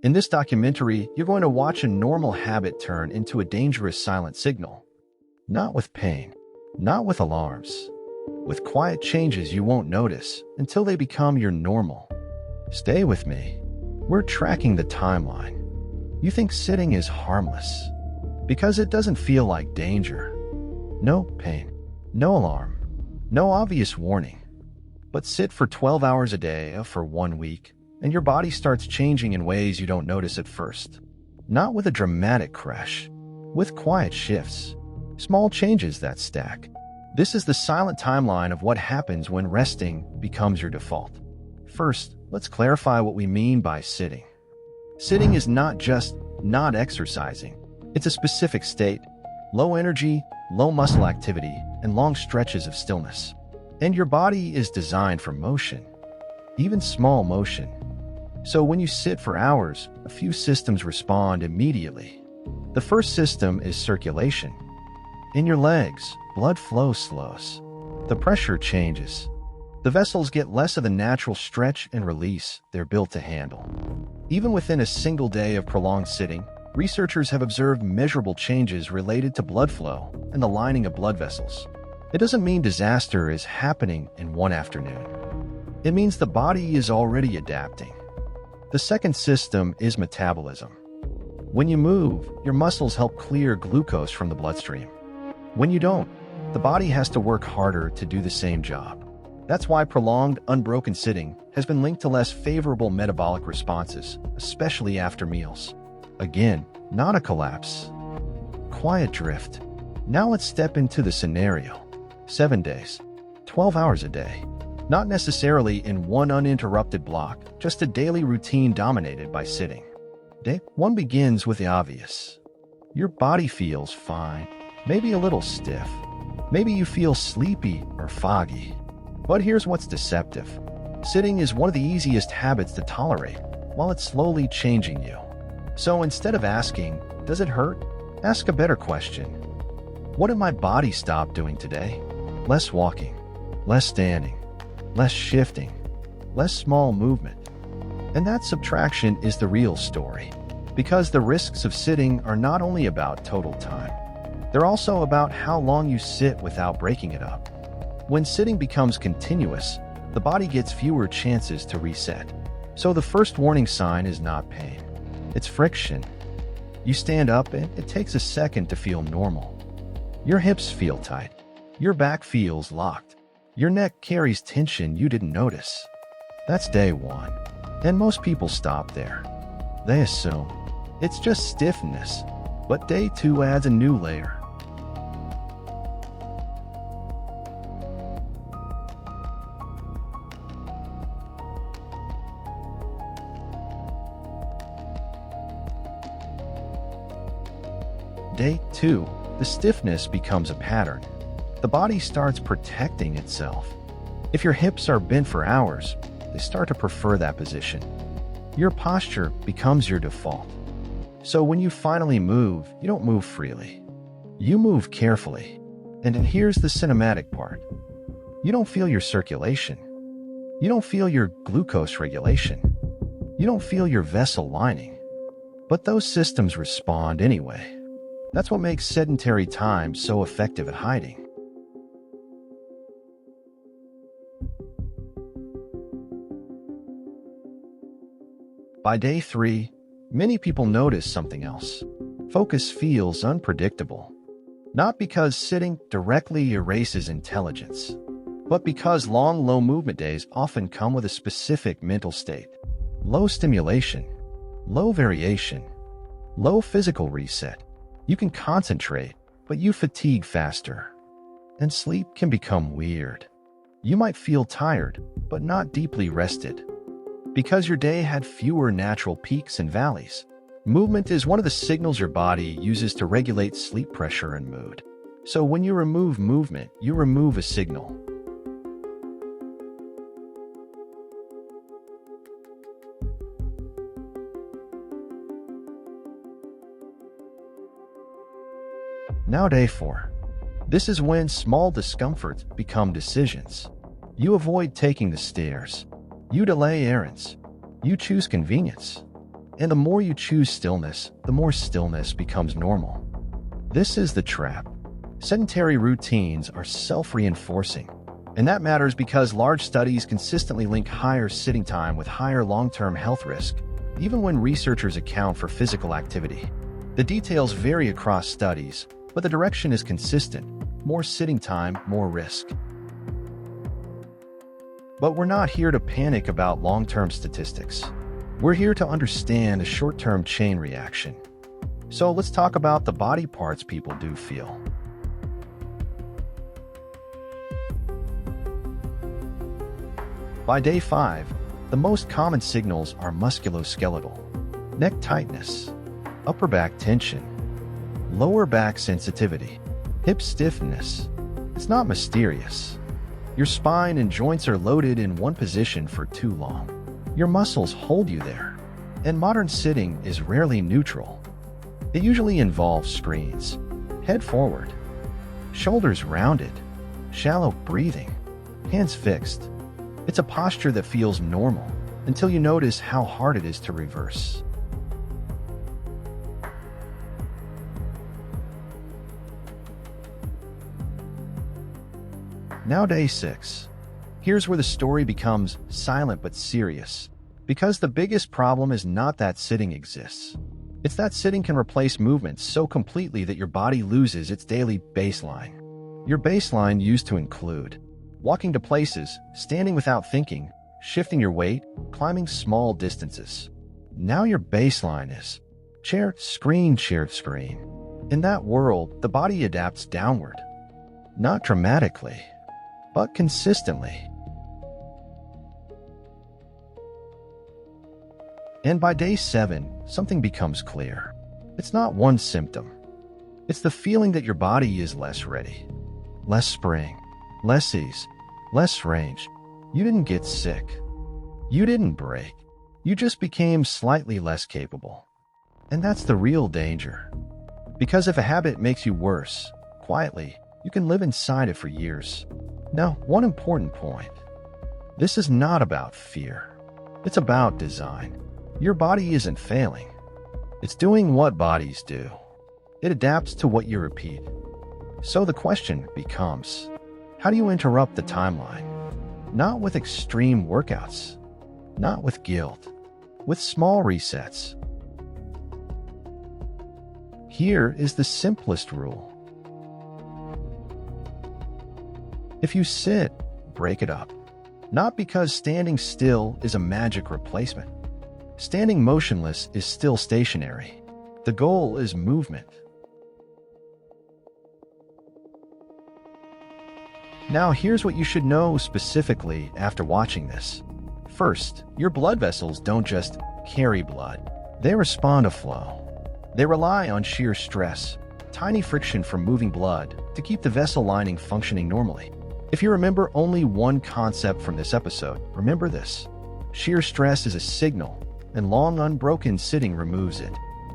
In this documentary, you're going to watch a normal habit turn into a dangerous silent signal. Not with pain, not with alarms, with quiet changes you won't notice until they become your normal. Stay with me. We're tracking the timeline. You think sitting is harmless because it doesn't feel like danger. No pain, no alarm, no obvious warning. But sit for 12 hours a day for 1 week, and your body starts changing in ways you don't notice at first. Not with a dramatic crash, with quiet shifts, small changes that stack. This is the silent timeline of what happens when resting becomes your default. First, let's clarify what we mean by sitting. Sitting is not just not exercising. It's a specific state, low energy, low muscle activity, and long stretches of stillness. And your body is designed for motion, even small motion. So when you sit for hours, a few systems respond immediately. The first system is circulation. In your legs, blood flow slows. The pressure changes. The vessels get less of the natural stretch and release they're built to handle. Even within a single day of prolonged sitting, researchers have observed measurable changes related to blood flow and the lining of blood vessels. It doesn't mean disaster is happening in one afternoon. It means the body is already adapting. The second system is metabolism. When you move, your muscles help clear glucose from the bloodstream. When you don't, the body has to work harder to do the same job. That's why prolonged, unbroken sitting has been linked to less favorable metabolic responses, especially after meals. Again, not a collapse. Quiet drift. Now let's step into the scenario. 7 days, 12 hours a day. Not necessarily in one uninterrupted block, just a daily routine dominated by sitting. Day 1 begins with the obvious. Your body feels fine, maybe a little stiff. Maybe you feel sleepy or foggy. But here's what's deceptive. Sitting is one of the easiest habits to tolerate, while it's slowly changing you. So instead of asking, does it hurt? Ask a better question. What did my body stop doing today? Less walking, less standing, less shifting, less small movement. And that subtraction is the real story, because the risks of sitting are not only about total time. They're also about how long you sit without breaking it up. When sitting becomes continuous, the body gets fewer chances to reset. So the first warning sign is not pain. It's friction. You stand up and it takes a second to feel normal. Your hips feel tight. Your back feels locked. Your neck carries tension you didn't notice. That's day 1. And most people stop there. They assume it's just stiffness. But day 2 adds a new layer. Day 2, the stiffness becomes a pattern. The body starts protecting itself. If your hips are bent for hours, they start to prefer that position. Your posture becomes your default. So when you finally move, you don't move freely. You move carefully. And here's the cinematic part. You don't feel your circulation. You don't feel your glucose regulation. You don't feel your vessel lining. But those systems respond anyway. That's what makes sedentary time so effective at hiding. By day 3, many people notice something else. Focus feels unpredictable. Not because sitting directly erases intelligence, but because long, low movement days often come with a specific mental state. Low stimulation, low variation, low physical reset. You can concentrate, but you fatigue faster. And sleep can become weird. You might feel tired, but not deeply rested. Because your day had fewer natural peaks and valleys. Movement is one of the signals your body uses to regulate sleep pressure and mood. So when you remove movement, you remove a signal. Now day 4. This is when small discomforts become decisions. You avoid taking the stairs. You delay errands. You choose convenience. And the more you choose stillness, the more stillness becomes normal. This is the trap. Sedentary routines are self-reinforcing. And that matters because large studies consistently link higher sitting time with higher long-term health risk, even when researchers account for physical activity. The details vary across studies, but the direction is consistent. More sitting time, more risk. But we're not here to panic about long-term statistics. We're here to understand a short-term chain reaction. So let's talk about the body parts people do feel. By day 5, the most common signals are musculoskeletal, neck tightness, upper back tension, lower back sensitivity, hip stiffness. It's not mysterious. Your spine and joints are loaded in one position for too long. Your muscles hold you there. And modern sitting is rarely neutral. It usually involves screens, head forward, shoulders rounded, shallow breathing, hands fixed. It's a posture that feels normal until you notice how hard it is to reverse. Now day 6. Here's where the story becomes silent but serious. Because the biggest problem is not that sitting exists. It's that sitting can replace movement so completely that your body loses its daily baseline. Your baseline used to include walking to places, standing without thinking, shifting your weight, climbing small distances. Now your baseline is chair, screen, chair, screen. In that world, the body adapts downward. Not dramatically, but consistently. And by day 7, something becomes clear. It's not one symptom. It's the feeling that your body is less ready, less spring, less ease, less range. You didn't get sick. You didn't break. You just became slightly less capable. And that's the real danger. Because if a habit makes you worse, quietly, you can live inside it for years. Now, one important point. This is not about fear. It's about design. Your body isn't failing. It's doing what bodies do. It adapts to what you repeat. So the question becomes, how do you interrupt the timeline? Not with extreme workouts, not with guilt, with small resets. Here is the simplest rule. If you sit, break it up. Not because standing still is a magic replacement. Standing motionless is still stationary. The goal is movement. Now here's what you should know specifically after watching this. First, your blood vessels don't just carry blood. They respond to flow. They rely on shear stress, tiny friction from moving blood, to keep the vessel lining functioning normally. If you remember only one concept from this episode, remember this. Shear stress is a signal, and long unbroken sitting removes it.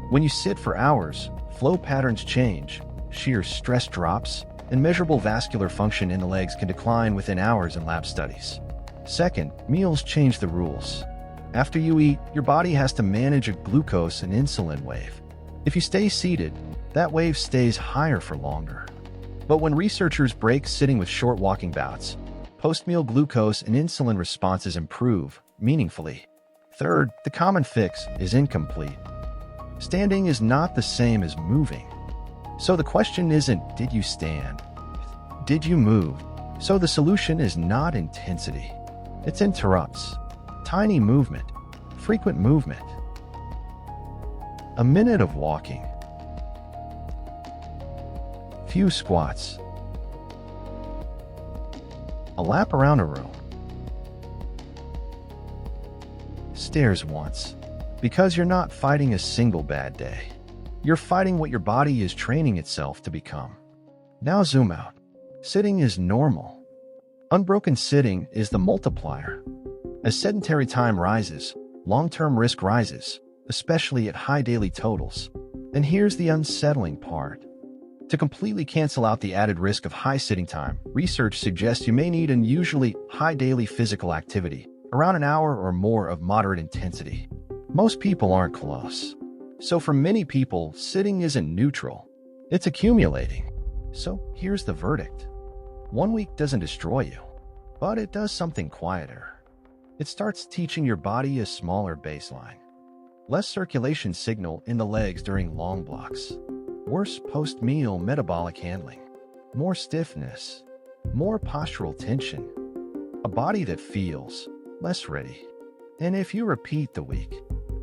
When you sit for hours, flow patterns change, shear stress drops, and measurable vascular function in the legs can decline within hours in lab studies. Second, meals change the rules. After you eat, your body has to manage a glucose and insulin wave. If you stay seated, that wave stays higher for longer. But when researchers break sitting with short walking bouts, post-meal glucose and insulin responses improve meaningfully. Third, the common fix is incomplete. Standing is not the same as moving. So the question isn't, did you stand? Did you move? So the solution is not intensity. It's interrupts. Tiny movement. Frequent movement. A minute of walking. Few squats. A lap around a room. Stairs once. Because you're not fighting a single bad day. You're fighting what your body is training itself to become. Now zoom out. Sitting is normal. Unbroken sitting is the multiplier. As sedentary time rises, long-term risk rises, especially at high daily totals. And here's the unsettling part. To completely cancel out the added risk of high sitting time, research suggests you may need unusually high daily physical activity, around an hour or more of moderate intensity. Most people aren't close. So for many people, sitting isn't neutral. It's accumulating. So here's the verdict. 1 week doesn't destroy you, but it does something quieter. It starts teaching your body a smaller baseline. Less circulation signal in the legs during long blocks. Worse post-meal metabolic handling. More stiffness. More postural tension. A body that feels less ready. And if you repeat the week,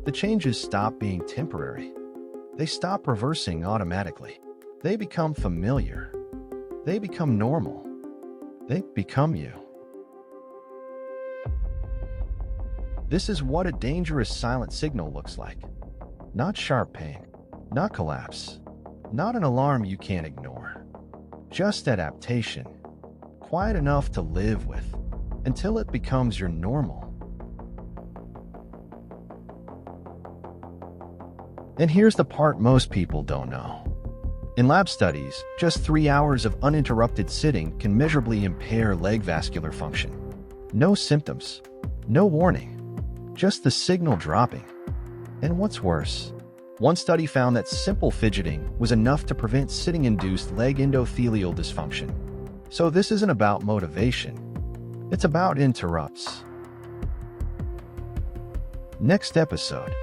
the changes stop being temporary. They stop reversing automatically. They become familiar. They become normal. They become you. This is what a dangerous silent signal looks like. Not sharp pain, not collapse, not an alarm you can't ignore. Just adaptation, quiet enough to live with, until it becomes your normal. And here's the part most people don't know. In lab studies, just 3 hours of uninterrupted sitting can measurably impair leg vascular function. No symptoms, no warning, just the signal dropping. And what's worse, one study found that simple fidgeting was enough to prevent sitting-induced leg endothelial dysfunction. So this isn't about motivation, it's about interrupts. Next episode,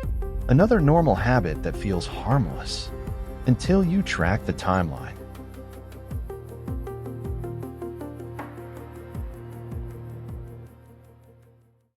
another normal habit that feels harmless until you track the timeline.